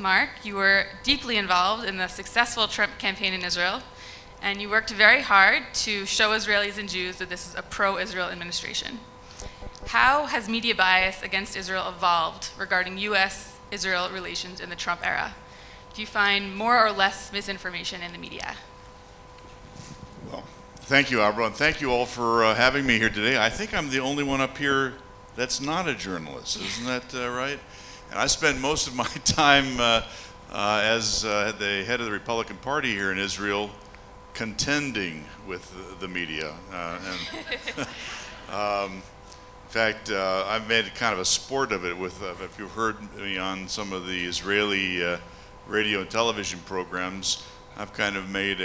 Marc, you were deeply involved in the successful Trump campaign in Israel, and you worked very hard to show Israelis and Jews that this is a pro-Israel administration. How has media bias against Israel evolved regarding U.S.-Israel relations in the Trump era? Do you find more or less misinformation in the media? Well, thank you, Abra, and thank you all for having me here today. I think I'm the only one up here that's not a journalist, isn't that right? And I spend most of my time as the head of the Republican Party here in Israel contending with the media. In fact, I've made kind of a sport of it with, if you've heard me on some of the Israeli radio and television programs, I've kind of made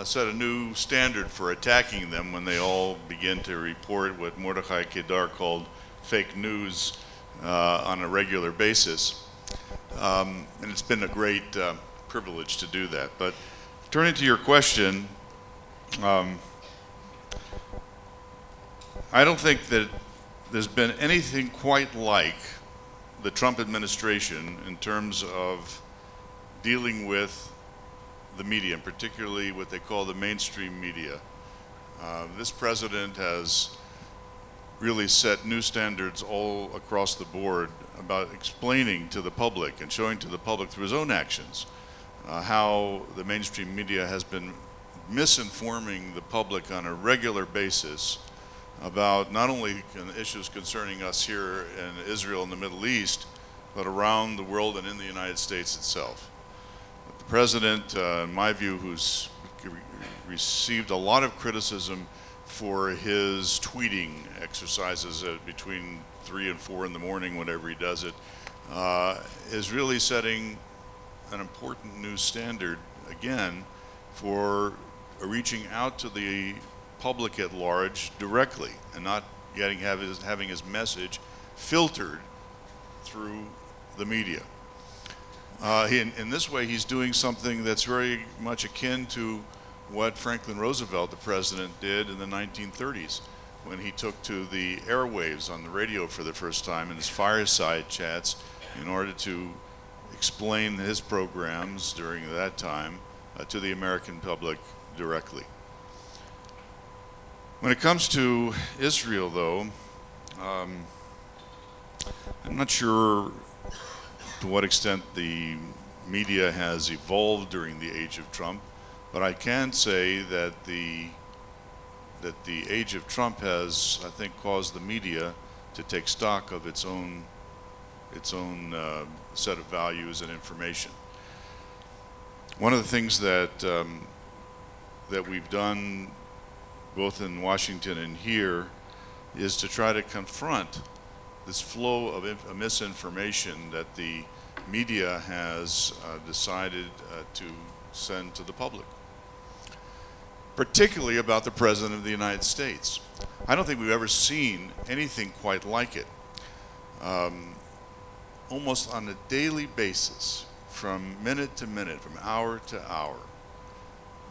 set a new standard for attacking them when they all begin to report what Mordechai Kedar called fake news on a regular basis. And it's been a great privilege to do that. But turning to your question, I don't think that there's been anything quite like the Trump administration in terms of dealing with the media, and particularly what they call the mainstream media. This president has really set new standards all across the board about explaining to the public and showing to the public through his own actions how the mainstream media has been misinforming the public on a regular basis about not only issues concerning us here in Israel and the Middle East, but around the world and in the United States itself. The president, in my view, who's received a lot of criticism for his tweeting exercises between 3 and 4 in the morning, whenever he does it, is really setting an important new standard, again, for reaching out to the public at large directly and not having his message filtered through the media. In this way, he's doing something that's very much akin to what Franklin Roosevelt, the president, did in the 1930s when he took to the airwaves on the radio for the first time in his fireside chats in order to explain his programs during that time to the American public directly. When it comes to Israel, though, I'm not sure to what extent the media has evolved during the age of Trump, but I can say that the age of Trump has, I think, caused the media to take stock of its own set of values and information. One of the things that that we've done both in Washington and here is to try to confront this flow of misinformation that the media has decided to send to the public, particularly about the President of the United States. I don't think we've ever seen anything quite like it. Almost on a daily basis, from minute to minute, from hour to hour,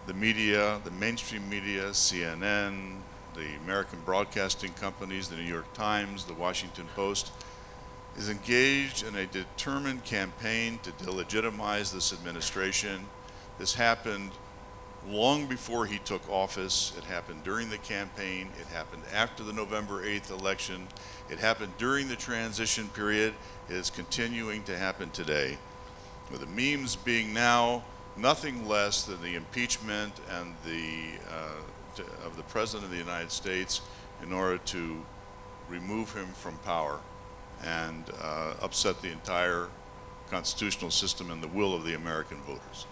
the media, the mainstream media, CNN, the American broadcasting companies, the New York Times, the Washington Post, is engaged in a determined campaign to delegitimize this administration. This happened long before he took office. It happened during the campaign. It happened after the November 8th election. It happened during the transition period. It is continuing to happen today, with the memes being now nothing less than the impeachment and of the President of the United States in order to remove him from power and upset the entire constitutional system and the will of the American voters.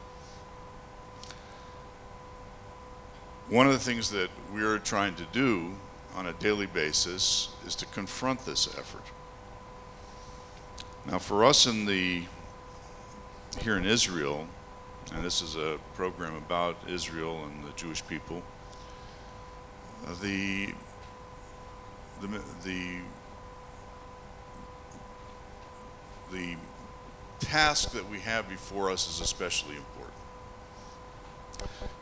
One of the things that we're trying to do on a daily basis is to confront this effort. Now, for us here in Israel, and this is a program about Israel and the Jewish people, the task that we have before us is especially important.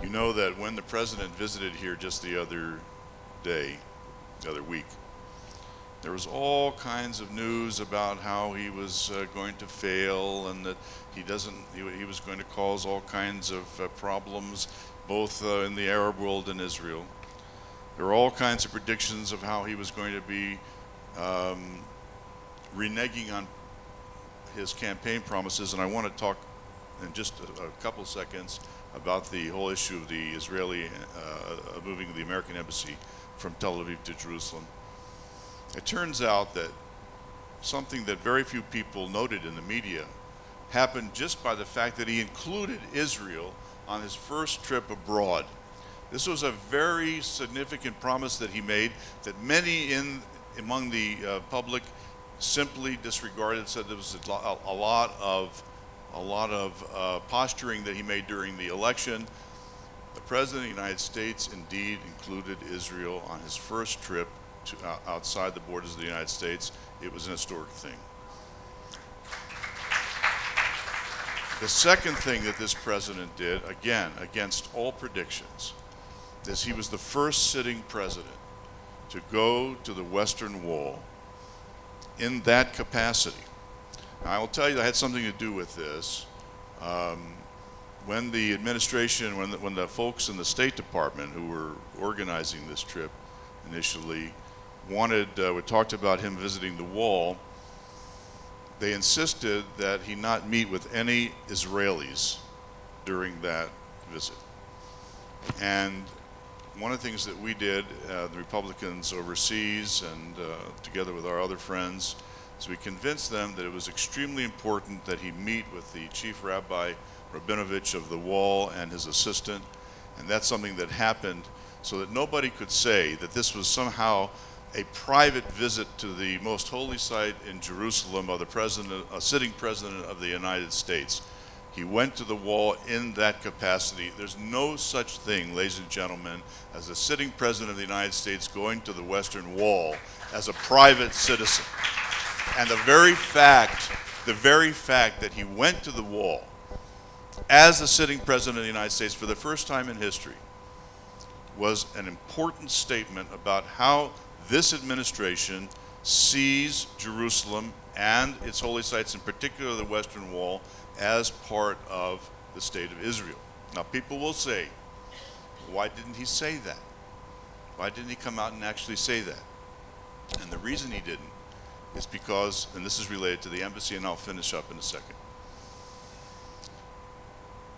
You know that when the president visited here just the other week, There was all kinds of news about how he was going to fail, and that he was going to cause all kinds of problems, both in the Arab world and Israel. There were all kinds of predictions of how he was going to be reneging on his campaign promises, and I want to talk in just a couple seconds about the whole issue of the Israeli moving the American embassy from Tel Aviv to Jerusalem. It turns out that something that very few people noted in the media happened just by the fact that he included Israel on his first trip abroad. This was a very significant promise that he made that many among the public simply disregarded, said there was a lot of posturing that he made during the election. The President of the United States indeed included Israel on his first trip to outside the borders of the United States. It was an historic thing. The second thing that this president did, again, against all predictions, is he was the first sitting president to go to the Western Wall in that capacity. Now, I will tell you that had something to do with this. When the administration, when the folks in the State Department who were organizing this trip initially we talked about him visiting the wall, they insisted that he not meet with any Israelis during that visit. And one of the things that we did, the Republicans overseas and together with our other friends, is we convinced them that it was extremely important that he meet with the chief rabbi Rabinovich of the Wall and his assistant, and that's something that happened so that nobody could say that this was somehow a private visit to the most holy site in Jerusalem of a sitting president of the United States. He went to the wall in that capacity. There's no such thing, ladies and gentlemen, as a sitting president of the United States going to the Western Wall as a private citizen. And the very fact that he went to the wall as the sitting president of the United States for the first time in history was an important statement about how this administration sees Jerusalem and its holy sites, in particular the Western Wall, as part of the state of Israel. Now, people will say, why didn't he say that? Why didn't he come out and actually say that? And the reason he didn't is because, and this is related to the embassy, and I'll finish up in a second.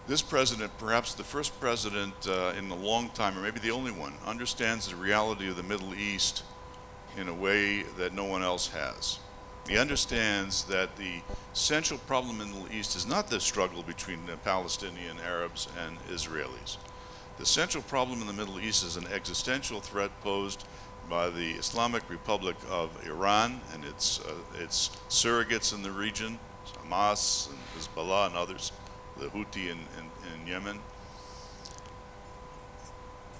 This president, perhaps the first president in a long time, or maybe the only one, understands the reality of the Middle East in a way that no one else has. He understands that the central problem in the Middle East is not the struggle between the Palestinian Arabs and Israelis. The central problem in the Middle East is an existential threat posed by the Islamic Republic of Iran and its surrogates in the region, Hamas and Hezbollah and others, the Houthi in Yemen,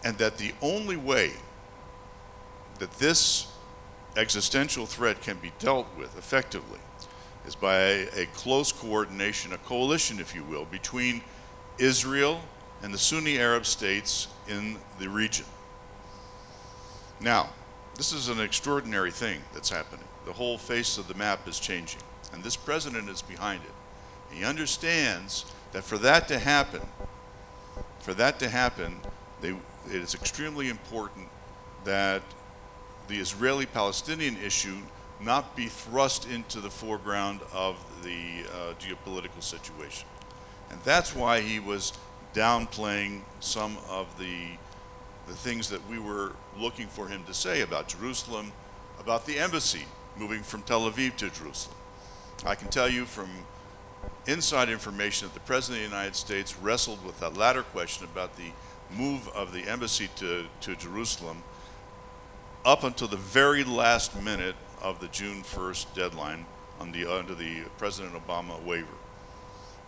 and that the only way that this existential threat can be dealt with effectively is by a close coordination, a coalition, if you will, between Israel and the Sunni Arab states in the region. Now, this is an extraordinary thing that's happening. The whole face of the map is changing, and this president is behind it. He understands that for that to happen, it is extremely important that the Israeli-Palestinian issue not be thrust into the foreground of the geopolitical situation. And that's why he was downplaying some of the things that we were looking for him to say about Jerusalem, about the embassy moving from Tel Aviv to Jerusalem. I can tell you from inside information that the President of the United States wrestled with that latter question about the move of the embassy to Jerusalem up until the very last minute of the June 1st deadline under the President Obama waiver.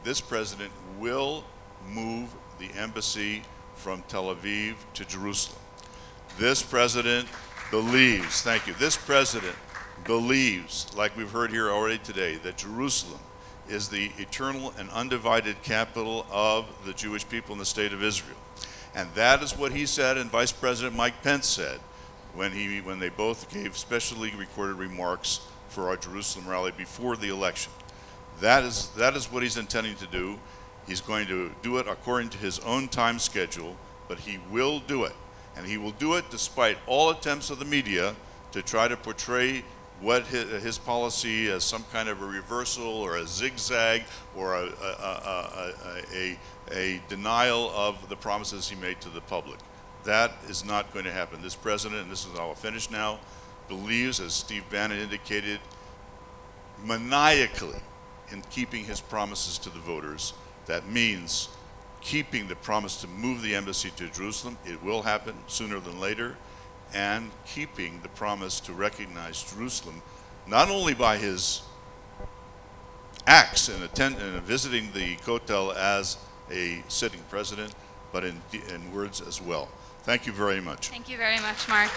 This president will move the embassy from Tel Aviv to Jerusalem. This president believes, thank you, this president believes, like we've heard here already today, that Jerusalem is the eternal and undivided capital of the Jewish people in the state of Israel. And that is what he said and Vice President Mike Pence said when they both gave specially recorded remarks for our Jerusalem rally before the election. That is what he's intending to do. He's going to do it according to his own time schedule, but he will do it. And he will do it despite all attempts of the media to try to portray what his policy as some kind of a reversal or a zigzag or a denial of the promises he made to the public. That is not going to happen. This president, and this is how I'll finish now, believes, as Steve Bannon indicated, maniacally in keeping his promises to the voters. That means keeping the promise to move the embassy to Jerusalem. It will happen sooner than later. And keeping the promise to recognize Jerusalem, not only by his acts in visiting the Kotel as a sitting president, but in words as well. Thank you very much. Thank you very much, Mark.